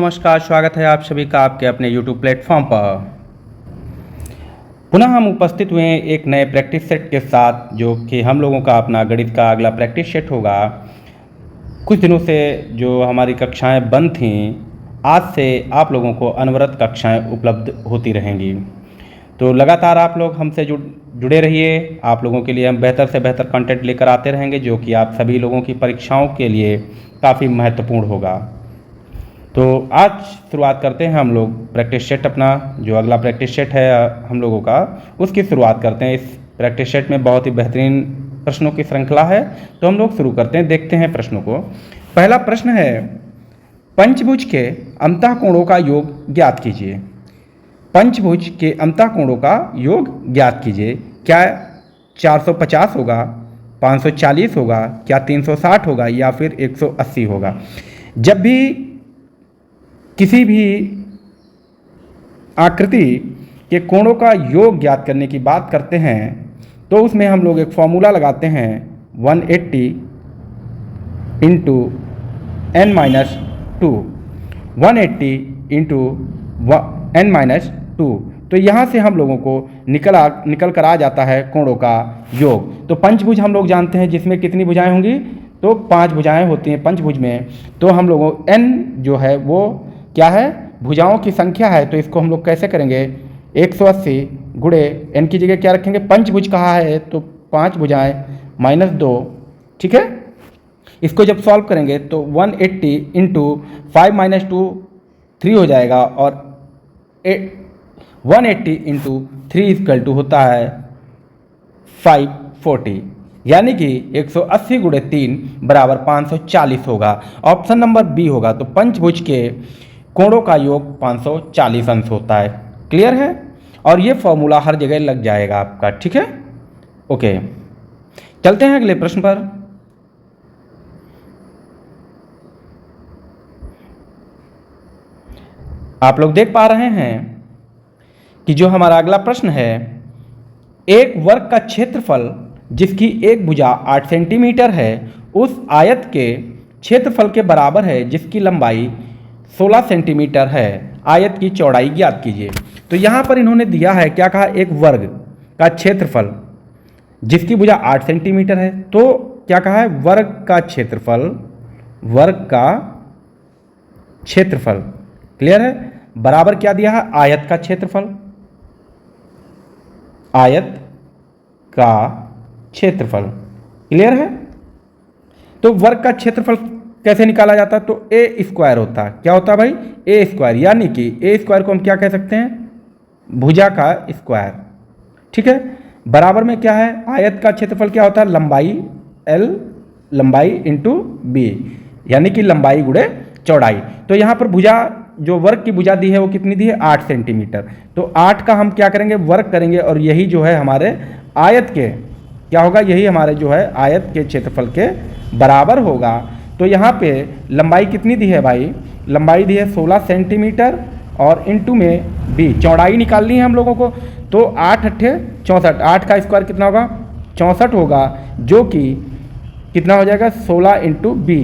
नमस्कार, स्वागत है आप सभी का आपके अपने YouTube प्लेटफॉर्म पर। पुनः हम उपस्थित हुए हैं एक नए प्रैक्टिस सेट के साथ, जो कि हम लोगों का अपना गणित का अगला प्रैक्टिस सेट होगा। कुछ दिनों से जो हमारी कक्षाएं बंद थीं, आज से आप लोगों को अनवरत कक्षाएं उपलब्ध होती रहेंगी। तो लगातार आप लोग हमसे जुड़े रहिए। आप लोगों के लिए हम बेहतर से बेहतर कंटेंट लेकर आते रहेंगे, जो कि आप सभी लोगों की परीक्षाओं के लिए काफ़ी महत्वपूर्ण होगा। तो आज शुरुआत करते हैं हम लोग प्रैक्टिस सेट अपना, जो अगला प्रैक्टिस सेट है हम लोगों का, उसकी शुरुआत करते हैं। इस प्रैक्टिस सेट में बहुत ही बेहतरीन प्रश्नों की श्रृंखला है, तो हम लोग शुरू करते हैं, देखते हैं प्रश्नों को। पहला प्रश्न है, पंचभुज के अंतःकोणों का योग ज्ञात कीजिए। पंचभुज के अंतःकोणों का योग ज्ञात कीजिए। क्या 450 होगा, 540 होगा, क्या 360 होगा, या फिर 180 होगा। जब भी किसी भी आकृति के कोणों का योग ज्ञात करने की बात करते हैं, तो उसमें हम लोग एक फॉर्मूला लगाते हैं, 180 इंटू n-2, 180 इंटू n-2। तो यहाँ से हम लोगों को निकल कर आ जाता है कोणों का योग। तो पंचभुज हम लोग जानते हैं, जिसमें कितनी भुजाएं होंगी, तो 5 भुजाएं होती हैं पंचभुज में। तो हम लोगों n जो है वो क्या है, भुजाओं की संख्या है। तो इसको हम लोग कैसे करेंगे, 180 गुणे n की जगह क्या रखेंगे, पंचभुज कहा है तो 5 भुजाएं -2, ठीक है। इसको जब सॉल्व करेंगे तो 180 इंटू 5 - 2 3 हो जाएगा, और 180 इंटू 3 = होता है 540, यानी कि 180 गुणे 3 बराबर 540 होगा। ऑप्शन नंबर बी होगा। तो पंचभुज के कोणों का योग 540 अंश होता है। क्लियर है, और ये फॉर्मूला हर जगह लग जाएगा आपका, ठीक है। ओके, चलते हैं अगले प्रश्न पर। आप लोग देख पा रहे हैं कि जो हमारा अगला प्रश्न है, एक वर्ग का क्षेत्रफल जिसकी एक भुजा 8 सेंटीमीटर है, उस आयत के क्षेत्रफल के बराबर है जिसकी लंबाई 16 सेंटीमीटर है। आयत की चौड़ाई ज्ञात कीजिए। तो यहाँ पर इन्होंने दिया है, क्या कहा, एक वर्ग का क्षेत्रफल जिसकी भुजा 8 सेंटीमीटर है। तो क्या कहा है, वर्ग का क्षेत्रफल, वर्ग का क्षेत्रफल। क्लियर है, बराबर क्या दिया है, आयत का क्षेत्रफल, आयत का क्षेत्रफल। क्लियर है। तो वर्ग का क्षेत्रफल कैसे निकाला जाता है, तो a² होता है। क्या होता है भाई, a², यानी कि a² को हम क्या कह सकते हैं, भुजा का स्क्वायर, ठीक है। बराबर में क्या है, आयत का क्षेत्रफल क्या होता है, लंबाई l, लंबाई इंटू b, यानी कि लंबाई गुणे चौड़ाई। तो यहाँ पर भुजा, जो वर्ग की भुजा दी है वो कितनी दी है, 8 सेंटीमीटर। तो 8 का हम क्या करेंगे, वर्ग करेंगे, और यही जो है हमारे आयत के क्या होगा, यही हमारे जो है आयत के क्षेत्रफल के बराबर होगा। तो यहाँ पे लंबाई कितनी दी है भाई, लंबाई दी है 16 सेंटीमीटर, और इंटू में b, चौड़ाई निकालनी है हम लोगों को। तो 8 × 8 = 64, 8 का स्क्वायर कितना होगा, 64 होगा, जो कि कितना हो जाएगा, 16 इंटू b।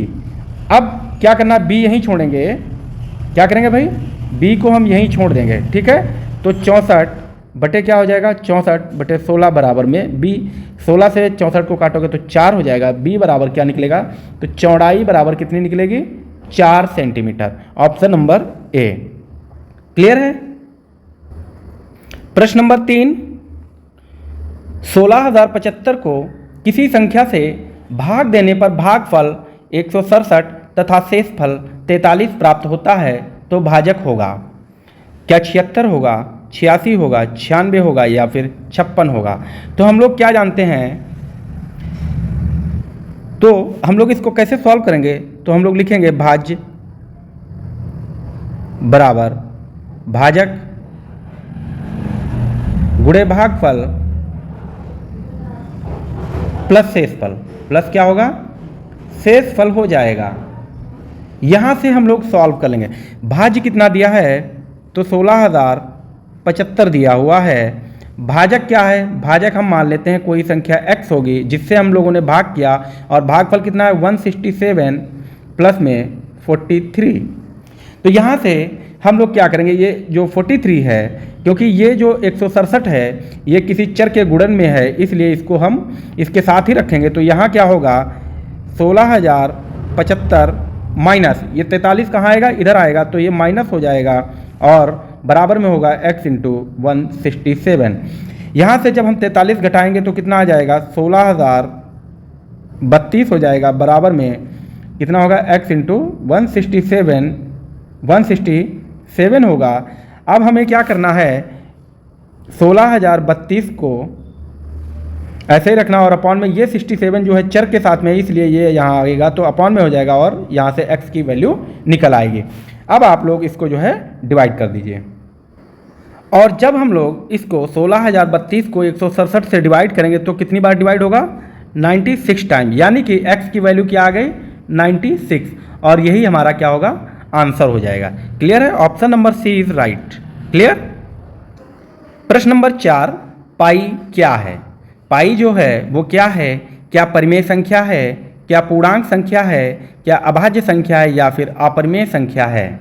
अब क्या करना, b यहीं छोड़ेंगे, क्या करेंगे भाई, b को हम यहीं छोड़ देंगे, ठीक है। तो 64 बटे क्या हो जाएगा, 64 बटे 16 बराबर में b। 16 से 64 को काटोगे तो 4 हो जाएगा। b बराबर क्या निकलेगा, तो चौड़ाई बराबर कितनी निकलेगी, 4 centimetre. Option number A. Clear है। प्रश्न नंबर 3, 16,075 को किसी संख्या से भाग देने पर भागफल 167 तथा शेषफल 43 प्राप्त होता है, तो भाजक होगा। क्या 76 होगा, 86 होगा, 96 होगा, या फिर 56 होगा। तो हम लोग क्या जानते हैं, तो हम लोग इसको कैसे सॉल्व करेंगे, तो हम लोग लिखेंगे भाज्य बराबर भाजक गुणे भागफल प्लस शेषफल, प्लस क्या होगा, शेषफल हो जाएगा। यहाँ से हम लोग सॉल्व कर लेंगे। भाज्य कितना दिया है, तो 16,075 दिया हुआ है। भाजक क्या है, भाजक हम मान लेते हैं कोई संख्या x होगी जिससे हम लोगों ने भाग किया, और भागफल कितना है 167 प्लस में 43। तो यहाँ से हम लोग क्या करेंगे, ये जो 43 है, क्योंकि ये जो 167 है ये किसी चर के गुणन में है, इसलिए इसको हम इसके साथ ही रखेंगे। तो यहाँ क्या होगा, 16,075 माइनस ये 43 कहाँ आएगा, इधर आएगा, तो ये माइनस हो जाएगा और बराबर में होगा x इंटू 167। यहाँ से जब हम 43 घटाएंगे तो कितना आ जाएगा, 16,032 हो जाएगा, बराबर में कितना होगा, x इंटू 167 होगा। अब हमें क्या करना है, 16,032 को ऐसे ही रखना और अपॉन में ये 67 जो है चर के साथ में, इसलिए ये यहाँ आएगा तो अपॉन में हो जाएगा और यहाँ से x की वैल्यू निकल आएगी। अब आप लोग इसको जो है डिवाइड कर दीजिए, और जब हम लोग इसको 16,032 को 167 से डिवाइड करेंगे तो कितनी बार डिवाइड होगा, 96 टाइम, यानी कि x की वैल्यू क्या आ गई, 96, और यही हमारा क्या होगा, आंसर हो जाएगा। क्लियर है, option number C is right. Clear. प्रश्न नंबर 4, पाई क्या है। पाई जो है वो क्या है, क्या परिमेय संख्या है, क्या पूर्णांक संख्या है, क्या अभाज्य संख्या है, या फिर अपरिमेय संख्या है।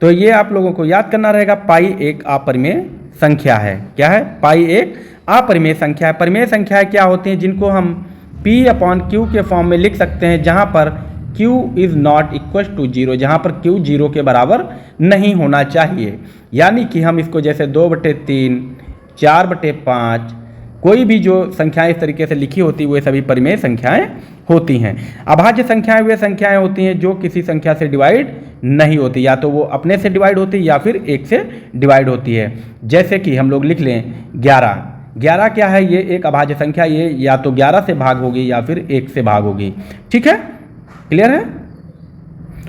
तो ये आप लोगों को याद करना रहेगा, पाई एक अपरिमेय संख्या है। क्या है, पाई एक अपरिमेय संख्या है। परिमेय संख्याएं क्या होती हैं, जिनको हम P/Q के फॉर्म में लिख सकते हैं, जहाँ पर Q is not equal to 0, जहाँ पर Q 0 के बराबर नहीं होना चाहिए। यानी कि हम इसको जैसे 2/3, 4/5, कोई भी जो संख्याएं इस तरीके से लिखी होती वे सभी परिमेय संख्याएं होती हैं। अभाज्य संख्याएं वे संख्याएं होती हैं जो किसी संख्या से डिवाइड नहीं होती, या तो वो अपने से डिवाइड होती है या फिर एक से डिवाइड होती है। जैसे कि हम लोग लिख लें 11 क्या है, ये एक अभाज्य संख्या, ये या तो 11 से भाग होगी या फिर 1 से भाग होगी। ठीक है, क्लियर है।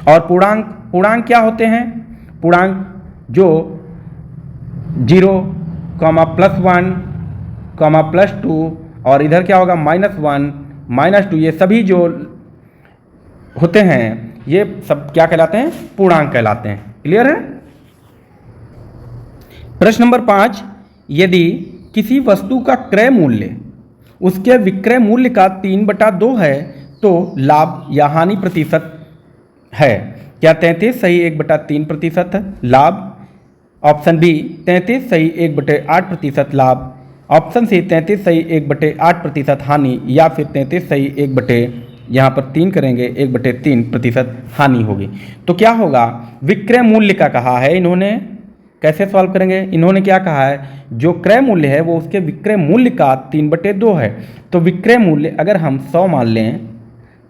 और पूर्णांक क्या होते हैं, पूर्णांक जो 0, +1, +2 और इधर क्या होगा, -1, -2, ये सभी जो होते हैं ये सब क्या कहलाते हैं, पूर्णांक कहलाते हैं। क्लियर है। प्रश्न नंबर 5, यदि किसी वस्तु का क्रय मूल्य उसके विक्रय मूल्य का 3/2 है तो लाभ या हानि प्रतिशत है। क्या 33 सही 1/3% लाभ, ऑप्शन बी 33 सही 1/8% लाभ, ऑप्शन सी 33 सही 1/8% हानि, या फिर 33 सही यहाँ पर 3 करेंगे 1/3% हानि होगी। तो क्या होगा, विक्रय मूल्य का कहा है इन्होंने, कैसे सॉल्व करेंगे, इन्होंने क्या कहा है, जो क्रय मूल्य है वो उसके विक्रय मूल्य का 3/2 है। तो विक्रय मूल्य अगर हम 100 मान लें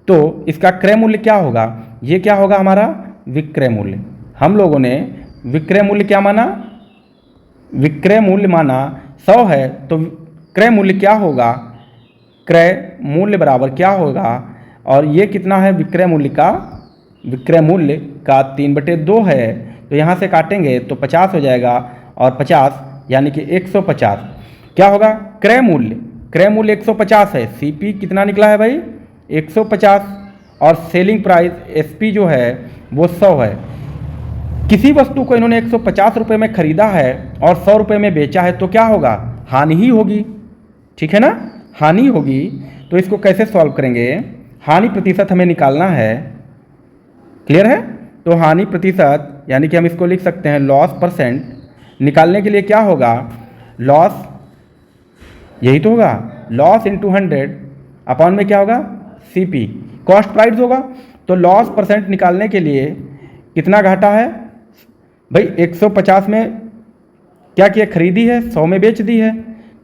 तो इसका क्रय मूल्य क्या होगा, ये क्या होगा हमारा विक्रय मूल्य। हम लोगों ने विक्रय मूल्य क्या माना, विक्रय मूल्य माना 100 है, तो क्रय मूल्य क्या होगा, क्रय मूल्य बराबर क्या होगा, और ये कितना है, विक्रय मूल्य का 3/2 है। तो यहाँ से काटेंगे तो 50 हो जाएगा, और 50 यानी कि 150 क्या होगा, क्रय मूल्य 150 है, CP कितना निकला है भाई 150, और सेलिंग प्राइस SP जो है वो 100 है। किसी वस्तु को इन्होंने 150 रुपये में खरीदा है और 100 रुपये में बेचा है, तो क्या होगा, हानि ही होगी। ठीक है ना, हानि होगी। तो इसको कैसे सॉल्व करेंगे, हानि प्रतिशत हमें निकालना है। क्लियर है। तो हानि प्रतिशत यानी कि हम इसको लिख सकते हैं लॉस %। निकालने के लिए क्या होगा, लॉस, यही तो होगा, लॉस इंटू 100 अपॉन में क्या होगा, CP कॉस्ट प्राइस होगा। तो लॉस % निकालने के लिए कितना घाटा है भाई, 150 में क्या किया, खरीदी है, 100 में बेच दी है,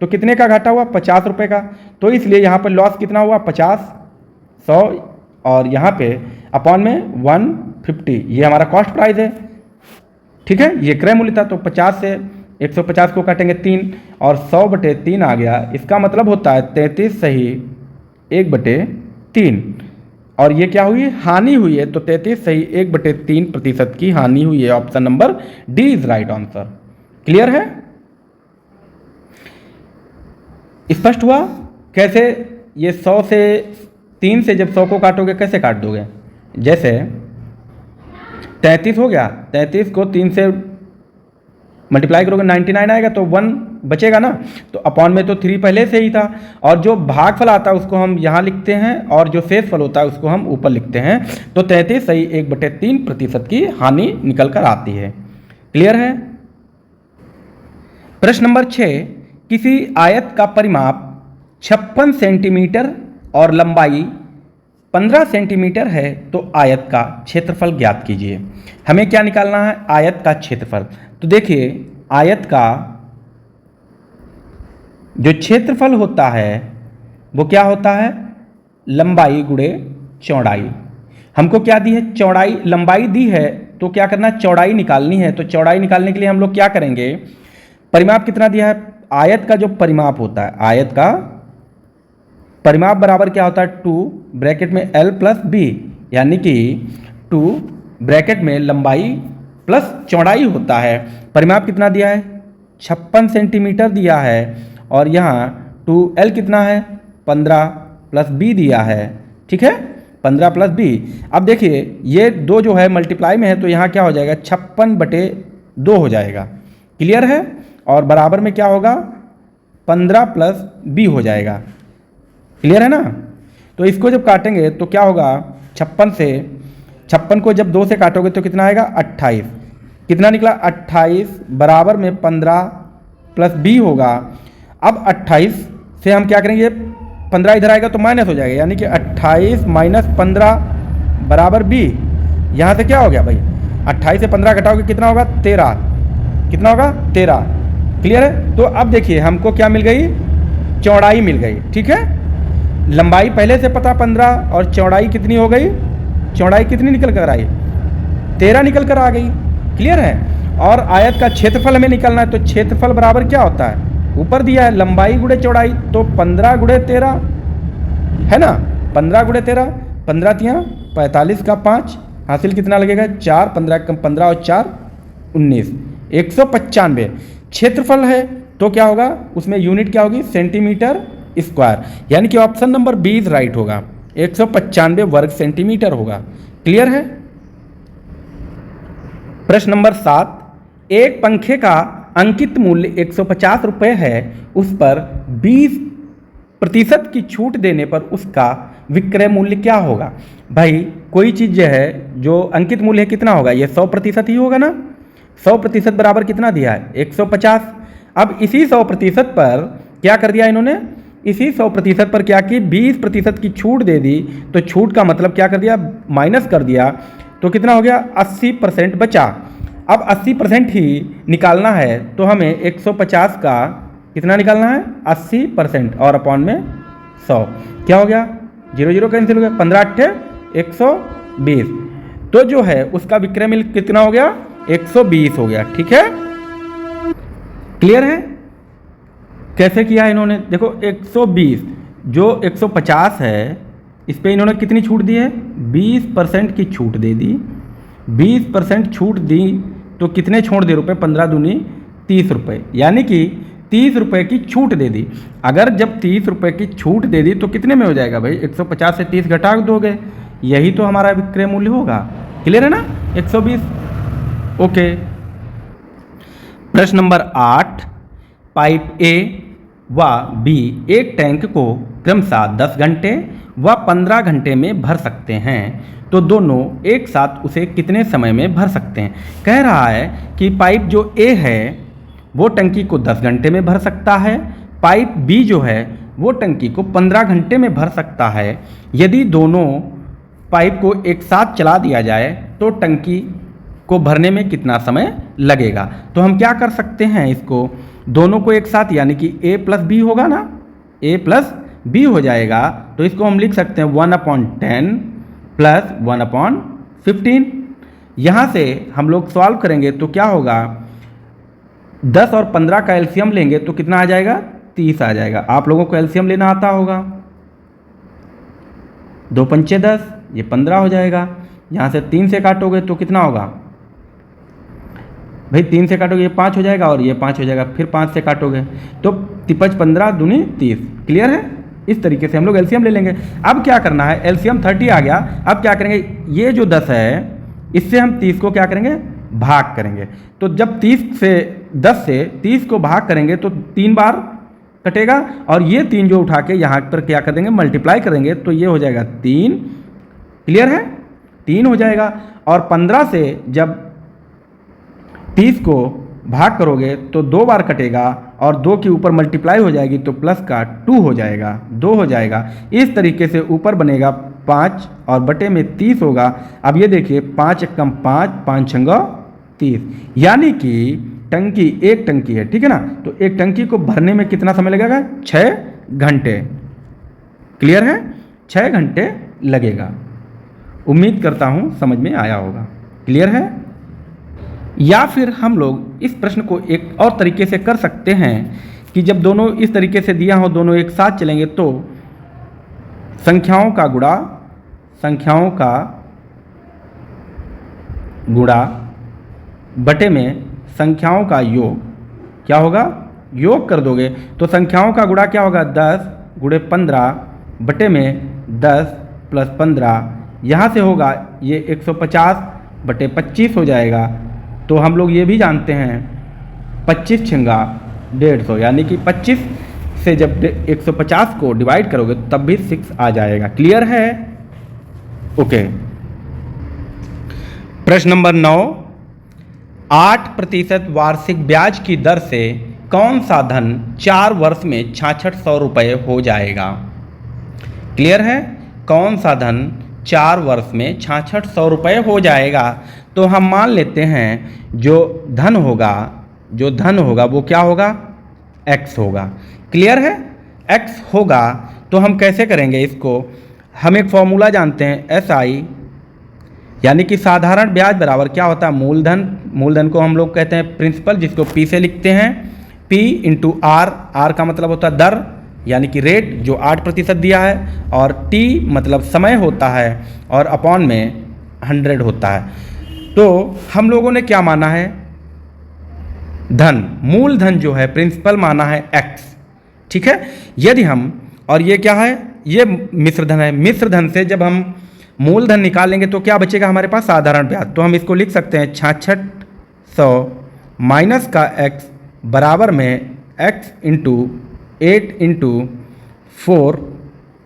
तो कितने का घाटा हुआ, 50 रुपये का। तो इसलिए यहाँ पर लॉस कितना हुआ, 50, 100, और यहाँ पे अपॉन में 150, ये हमारा कॉस्ट प्राइस है। ठीक है, ये क्रय मूल्य था। तो 50 से 150 को काटेंगे 3, और 100/3 आ गया। इसका मतलब होता है 33 सही 1/3, और ये क्या हुई, हानि हुई है। तो 33 सही 1/3% की हानि हुई है। Option number D is right answer. Clear है, स्पष्ट हुआ। कैसे, ये 100 से 3 से जब 100 को काटोगे कैसे काट दोगे, जैसे 33 हो गया, 33 को 3 से मल्टीप्लाई करोगे 99 आएगा तो 1 बचेगा ना, तो अपॉन में तो 3 पहले से ही था, और जो भागफल आता है उसको हम यहाँ लिखते हैं और जो शेषफल होता है उसको हम ऊपर लिखते हैं। तो 33 सही 1/3% की हानि निकल कर आती है। क्लियर है। प्रश्न नंबर 6, किसी आयत का परिमाप 56 सेंटीमीटर और लंबाई 15 सेंटीमीटर है तो आयत का क्षेत्रफल ज्ञात कीजिए। हमें क्या निकालना है, आयत का क्षेत्रफल। तो देखिए आयत का जो क्षेत्रफल होता है वो क्या होता है, लंबाई गुणे चौड़ाई। हमको क्या दी है, चौड़ाई, लंबाई दी है तो क्या करना है, चौड़ाई निकालनी है। तो चौड़ाई निकालने के लिए हम लोग क्या करेंगे, परिमाप कितना दिया है, आयत का जो परिमाप होता है, आयत का परिमाप बराबर क्या होता है, 2 ब्रैकेट में l प्लस बी, यानी कि 2 ब्रैकेट में लंबाई प्लस चौड़ाई होता है। परिमाप कितना दिया है, 56 सेंटीमीटर दिया है, और यहाँ 2l कितना है, 15 प्लस b दिया है। ठीक है, 15 प्लस b। अब देखिए ये दो जो है मल्टीप्लाई में है तो यहाँ क्या हो जाएगा, 56/2 हो जाएगा। क्लियर है। और बराबर में क्या होगा, 15 प्लस b हो जाएगा। क्लियर है ना। तो इसको जब काटेंगे तो क्या होगा, 56 को जब 2 से काटोगे तो कितना आएगा, 28। कितना निकला, 28 बराबर में 15 प्लस b होगा। अब 28 से हम क्या करेंगे, 15 इधर आएगा तो माइनस हो जाएगा, यानी कि 28 माइनस 15 बराबर b। यहाँ से क्या हो गया भाई, 28 से 15 घटाओगे कितना होगा, 13। कितना होगा, 13। क्लियर है। तो अब देखिए हमको क्या मिल गई, चौड़ाई मिल गई। ठीक है, लंबाई पहले से पता 15 और चौड़ाई कितनी हो गई, चौड़ाई कितनी निकल कर आई, 13 निकल कर आ गई। क्लियर है। और आयत का क्षेत्रफल हमें निकालना है, तो क्षेत्रफल बराबर क्या होता है, ऊपर दिया है लंबाई गुणे चौड़ाई, तो 15 गुणे 13 है ना, 15 गुणे 13, 15 तियाँ 45 का 5 हासिल कितना लगेगा, 4, 15 कम 15 और 4 19, 195 क्षेत्रफल है। तो क्या होगा, उसमें यूनिट क्या होगी, सेंटीमीटर स्क्वायर, यानी कि ऑप्शन नंबर 20 राइट होगा, 195 वर्ग सेंटीमीटर होगा। क्लियर है। प्रश्न नंबर 7, एक पंखे का अंकित मूल्य 150 रुपये है, उस पर 20% की छूट देने पर उसका विक्रय मूल्य क्या होगा। भाई कोई चीज़ जो है जो अंकित मूल्य है कितना होगा, ये 100% ही होगा ना। 100% बराबर कितना दिया है, 150। अब इसी 100% पर क्या कर दिया इन्होंने, इसी 100% पर क्या की 20% की छूट दे दी। तो छूट का मतलब क्या कर दिया, माइनस कर दिया, तो कितना हो गया, 80% बचा। अब 80% ही निकालना है तो हमें 150 का कितना निकालना है, 80% और अपॉन में 100। क्या हो गया, 0 0 कैंसिल हो गया, 15 8 120। तो जो है उसका विक्रय मूल्य कितना हो गया, 120 हो गया। ठीक है, क्लियर है। कैसे किया इन्होंने, देखो 120 जो 150 है इस पे इन्होंने कितनी छूट दी है, 20% की छूट दे दी। 20% छूट दी तो कितने छोड़ दे रुपए, 15 दूनी 30 रुपये, यानी कि 30 रुपये की छूट दे दी। अगर जब 30 रुपये की छूट दे दी तो कितने में हो जाएगा भाई, 150 से 30 घटा दोगे, यही तो हमारा विक्रय मूल्य होगा। क्लियर है ना, 120। ओके। प्रश्न नंबर 8, पाइप ए व बी एक टैंक को क्रमशः 10 घंटे व 15 घंटे में भर सकते हैं, तो दोनों एक साथ उसे कितने समय में भर सकते हैं। कह रहा है कि पाइप जो ए है वो टंकी को 10 घंटे में भर सकता है, पाइप बी जो है वो टंकी को 15 घंटे में भर सकता है। यदि दोनों पाइप को एक साथ चला दिया जाए तो टंकी को भरने में कितना समय लगेगा। तो हम क्या कर सकते हैं, इसको दोनों को एक साथ, यानी कि a प्लस बी होगा ना, a प्लस बी हो जाएगा। तो इसको हम लिख सकते हैं 1/10 प्लस 1/15। यहाँ से हम लोग सॉल्व करेंगे तो क्या होगा, 10 और 15 का एलसीएम लेंगे तो कितना आ जाएगा, 30 आ जाएगा। आप लोगों को एलसीएम लेना आता होगा, 2 पंचे 10, ये 15 हो जाएगा। यहाँ से 3 से काटोगे तो कितना होगा भाई, 3 से काटोगे ये 5 हो जाएगा और ये 5 हो जाएगा, फिर 5 से काटोगे तो 5 15 दूनी 30। क्लियर है। इस तरीके से हम लोग एलसीएम ले लेंगे। अब क्या करना है, एलसीएम 30 आ गया। अब क्या करेंगे, ये जो 10 है इससे हम 30 को क्या करेंगे, भाग करेंगे। तो जब 10 से 30 को भाग करेंगे तो 3 बार कटेगा, और ये 3 जो उठा के यहाँ पर क्या कर देंगे, मल्टीप्लाई करेंगे, तो ये हो जाएगा 3। क्लियर है, 3 हो जाएगा। और 15 से जब 30 को भाग करोगे तो 2 बार कटेगा, और 2 के ऊपर मल्टीप्लाई हो जाएगी तो प्लस का 2 हो जाएगा, 2 हो जाएगा। इस तरीके से ऊपर बनेगा 5 और बटे में 30 होगा। अब ये देखिए 5 एक कम 5, 5 छंगा 30, यानी कि टंकी, एक टंकी है, ठीक है ना, तो एक टंकी को भरने में कितना समय लगेगा, 6 घंटे। क्लियर है, 6 घंटे लगेगा। उम्मीद करता हूँ समझ में आया होगा। क्लियर है। या फिर हम लोग इस प्रश्न को एक और तरीके से कर सकते हैं कि जब दोनों इस तरीके से दिया हो, दोनों एक साथ चलेंगे, तो संख्याओं का गुणा बटे में संख्याओं का योग, क्या होगा, योग कर दोगे तो संख्याओं का गुणा क्या होगा, 10 गुणे 15 बटे में 10 प्लस 15, यहाँ से होगा ये 150 बटे 25 हो जाएगा। तो हम लोग ये भी जानते हैं 25 छंगा 150, यानी कि 25 से जब 150 को डिवाइड करोगे तब भी 6 आ जाएगा। क्लियर है। ओके। प्रश्न नंबर 9, 8% वार्षिक ब्याज की दर से कौन सा धन 4 वर्ष में 6600 रुपये हो जाएगा। क्लियर है, कौन सा धन 4 वर्ष में 6600 रुपये हो जाएगा। तो हम मान लेते हैं जो धन होगा वो क्या होगा, x होगा। क्लियर है, x होगा। तो हम कैसे करेंगे इसको, हम एक फॉर्मूला जानते हैं SI, यानी कि साधारण ब्याज बराबर क्या होता है, मूलधन को हम लोग कहते हैं प्रिंसिपल, जिसको P से लिखते हैं, P इंटू R, R का मतलब होता है दर यानी कि रेट जो 8% दिया है, और T मतलब समय होता है, और अपॉन में 100 होता है। तो हम लोगों ने क्या माना है, मूलधन जो है प्रिंसिपल माना है x। ठीक है, यदि हम, और ये क्या है, ये मिश्रधन है, मिश्रधन से जब हम मूलधन निकालेंगे तो क्या बचेगा हमारे पास, साधारण ब्याज। तो हम इसको लिख सकते हैं 6600 माइनस का x बराबर में x इंटू 8 इंटू 4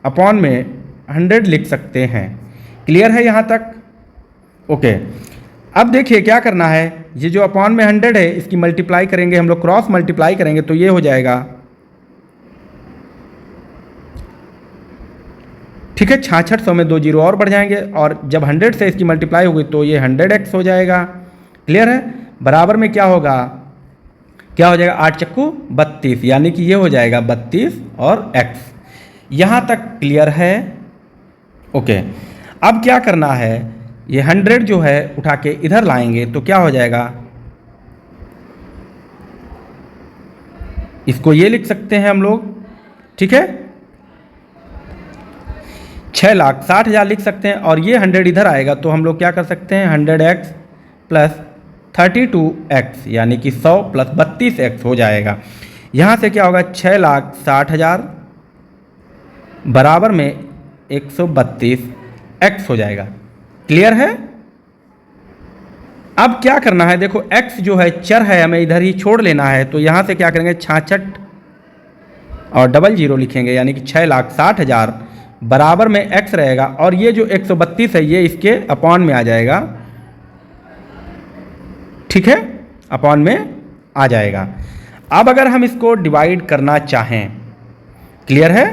अपॉन में 100 लिख सकते हैं। क्लियर है यहाँ तक। ओके। अब देखिए क्या करना है, ये जो अपॉन में 100 है इसकी मल्टीप्लाई करेंगे हम लोग, क्रॉस मल्टीप्लाई करेंगे तो ये हो जाएगा, ठीक है, 6600 में 2 जीरो और बढ़ जाएंगे, और जब 100 से इसकी मल्टीप्लाई होगी तो ये 100x हो जाएगा। क्लियर है, बराबर में क्या होगा, क्या हो जाएगा, 8 चक्कू 32, यानी कि ये हो जाएगा 32 और x। यहाँ तक क्लियर है। ओके। अब क्या करना है, ये 100 जो है उठा के इधर लाएंगे तो क्या हो जाएगा, इसको ये लिख सकते हैं हम लोग, ठीक है, 6,60,000 लिख सकते हैं, और ये 100 इधर आएगा तो हम लोग क्या कर सकते हैं, 100x प्लस 32x, यानी कि 100 प्लस 32x हो जाएगा। यहाँ से क्या होगा, 6,60,000 बराबर में 132x हो जाएगा। क्लियर है। अब क्या करना है, देखो x जो है चर है, हमें इधर ही छोड़ लेना है, तो यहाँ से क्या करेंगे, 66 और 00 लिखेंगे, यानी कि 6,60,000 बराबर में x रहेगा, और ये जो 132 है ये इसके अपॉन में आ जाएगा, ठीक है, अपॉन में आ जाएगा। अब अगर हम इसको डिवाइड करना चाहें, क्लियर है,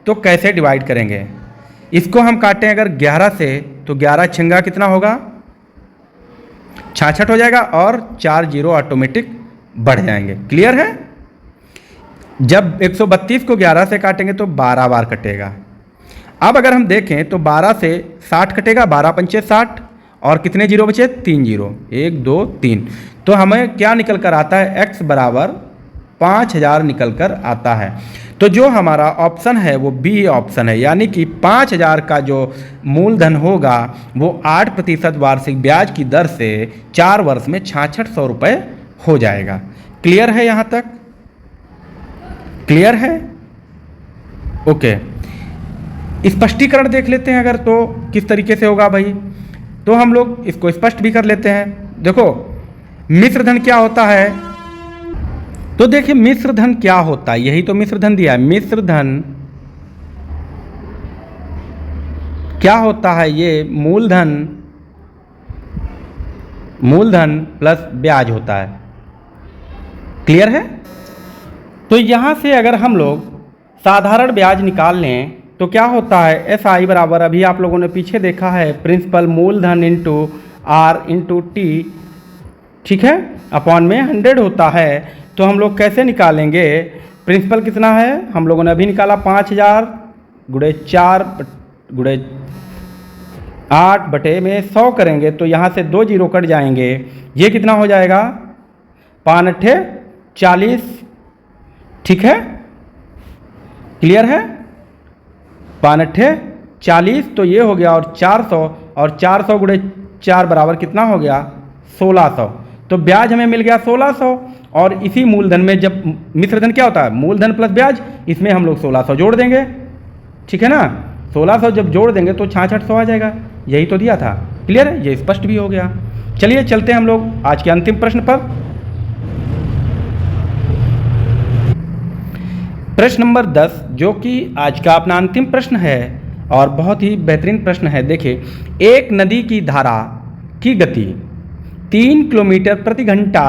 तो कैसे डिवाइड करेंगे, इसको हम काटें अगर 11 से तो 11 छंगा कितना होगा, 66 हो जाएगा, और 4 जीरो ऑटोमेटिक बढ़ जाएंगे। क्लियर है। जब 132 को 11 से काटेंगे तो 12 बार कटेगा। अब अगर हम देखें तो 12 से 60 कटेगा, 12 पंचे 60, और कितने जीरो बचे, 3 जीरो, 1 2 3, तो हमें क्या निकल कर आता है, x बराबर 5000 निकल कर आता है। तो जो हमारा ऑप्शन है वो बी ऑप्शन है, यानी कि 5000 का जो मूलधन होगा वो 8% वार्षिक ब्याज की दर से 4 वर्ष में 6600 रुपये हो जाएगा। क्लियर है यहाँ तक, क्लियर है। ओके, स्पष्टीकरण देख लेते हैं अगर, तो किस तरीके से होगा भाई, तो हम लोग इसको स्पष्ट भी कर लेते हैं। देखो मिश्रधन क्या होता है? तो देखिए मिश्रधन क्या होता है, यही तो मिश्रधन दिया है। मिश्रधन क्या होता है? ये मूलधन प्लस ब्याज होता है। क्लियर है? तो यहाँ से अगर हम लोग साधारण ब्याज निकाल लें तो क्या होता है? एस आई बराबर, अभी आप लोगों ने पीछे देखा है, प्रिंसिपल मूलधन इंटू आर इंटू टी, ठीक है, अपॉन में 100 होता है। तो हम लोग कैसे निकालेंगे? प्रिंसिपल कितना है हम लोगों ने अभी निकाला, 5000 गुणे 4 गुणे 8 बटे में 100 करेंगे तो यहाँ से 2 जीरो कट जाएंगे। ये कितना हो जाएगा? 5 अट्ठे 40, ठीक है, क्लियर है? 5 अट्ठे 40, तो ये हो गया, और 400, और 400 गुणे 4 बराबर कितना हो गया? 1600। तो ब्याज हमें मिल गया 1600, और इसी मूलधन में, जब मिश्रधन क्या होता है? मूलधन प्लस ब्याज, इसमें हम लोग 1600 जोड़ देंगे, ठीक है ना? 1600 जब जोड़ देंगे तो 6600 आ जाएगा, यही तो दिया था। क्लियर है? ये स्पष्ट भी हो गया। चलिए चलते हैं हम लोग आज के अंतिम प्रश्न पर। प्रश्न नंबर 10, जो कि आज का अपना अंतिम प्रश्न है और बहुत ही बेहतरीन प्रश्न है। देखिए, एक नदी की धारा की गति 3 किलोमीटर प्रति घंटा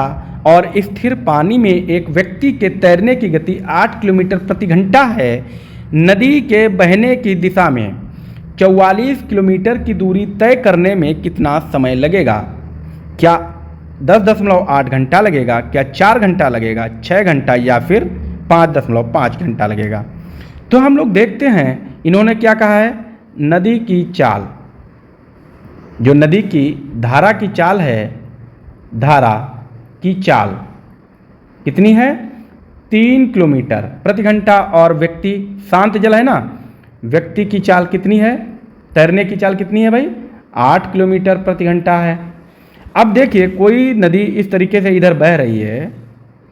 और स्थिर पानी में एक व्यक्ति के तैरने की गति 8 किलोमीटर प्रति घंटा है। नदी के बहने की दिशा में 44 किलोमीटर की दूरी तय करने में कितना समय लगेगा? क्या 10.8 घंटा लगेगा, क्या 4 घंटा लगेगा, 6 घंटा, या फिर 5.5 घंटा लगेगा? तो हम लोग देखते हैं इन्होंने क्या कहा है। नदी की चाल, जो नदी की धारा की चाल है, धारा की चाल कितनी है? 3 किलोमीटर प्रति घंटा, और व्यक्ति शांत जल है ना, व्यक्ति की चाल कितनी है? तैरने की चाल कितनी है भाई? 8 किलोमीटर प्रति घंटा है। अब देखिए, कोई नदी इस तरीके से इधर बह रही है,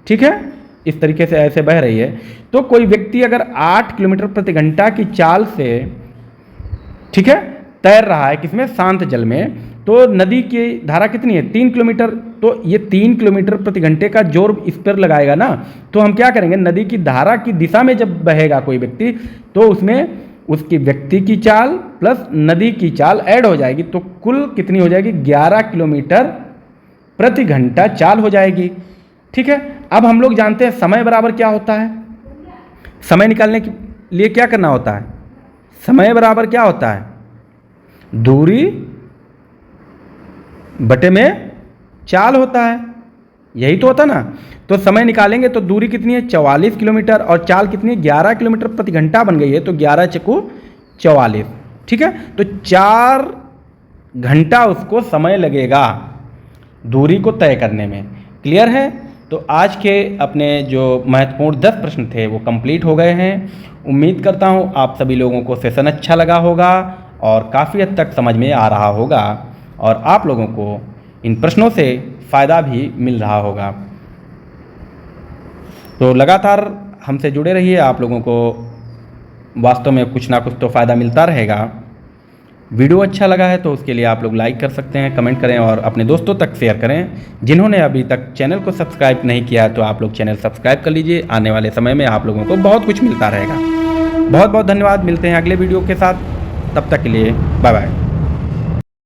ठीक है, इस तरीके से ऐसे बह रही है, तो कोई व्यक्ति अगर 8 किलोमीटर प्रति घंटा की चाल से, ठीक है, तैर रहा है किसमें? शांत जल में, तो नदी की धारा कितनी है? 3 किलोमीटर। तो ये 3 किलोमीटर प्रति घंटे का जोर इस पर लगाएगा ना, तो हम क्या करेंगे? नदी की धारा की दिशा में जब बहेगा कोई व्यक्ति, तो उसमें उसकी व्यक्ति की चाल प्लस नदी की चाल ऐड हो जाएगी, तो कुल कितनी हो जाएगी? 11 किलोमीटर प्रति घंटा चाल हो जाएगी, ठीक है। अब हम लोग जानते हैं समय बराबर क्या होता है। समय निकालने के लिए क्या करना होता है? समय बराबर क्या होता है? दूरी बटे में चाल होता है, यही तो होता ना। तो समय निकालेंगे तो दूरी कितनी है? 44 किलोमीटर, और चाल कितनी है? 11 किलोमीटर प्रति घंटा बन गई है, तो 11 चकू 44, ठीक है। तो 4 घंटा उसको समय लगेगा दूरी को तय करने में। क्लियर है? तो आज के अपने जो महत्वपूर्ण 10 प्रश्न थे वो कंप्लीट हो गए हैं। उम्मीद करता हूँ आप सभी लोगों को सेशन अच्छा लगा होगा और काफ़ी हद तक समझ में आ रहा होगा, और आप लोगों को इन प्रश्नों से फ़ायदा भी मिल रहा होगा। तो लगातार हमसे जुड़े रहिए, आप लोगों को वास्तव में कुछ ना कुछ तो फ़ायदा मिलता रहेगा। वीडियो अच्छा लगा है तो उसके लिए आप लोग लाइक कर सकते हैं, कमेंट करें और अपने दोस्तों तक शेयर करें। जिन्होंने अभी तक चैनल को सब्सक्राइब नहीं किया है तो आप लोग चैनल सब्सक्राइब कर लीजिए। आने वाले समय में आप लोगों को बहुत कुछ मिलता रहेगा। बहुत बहुत धन्यवाद, मिलते हैं अगले वीडियो के साथ, तब तक के लिए बाय बाय।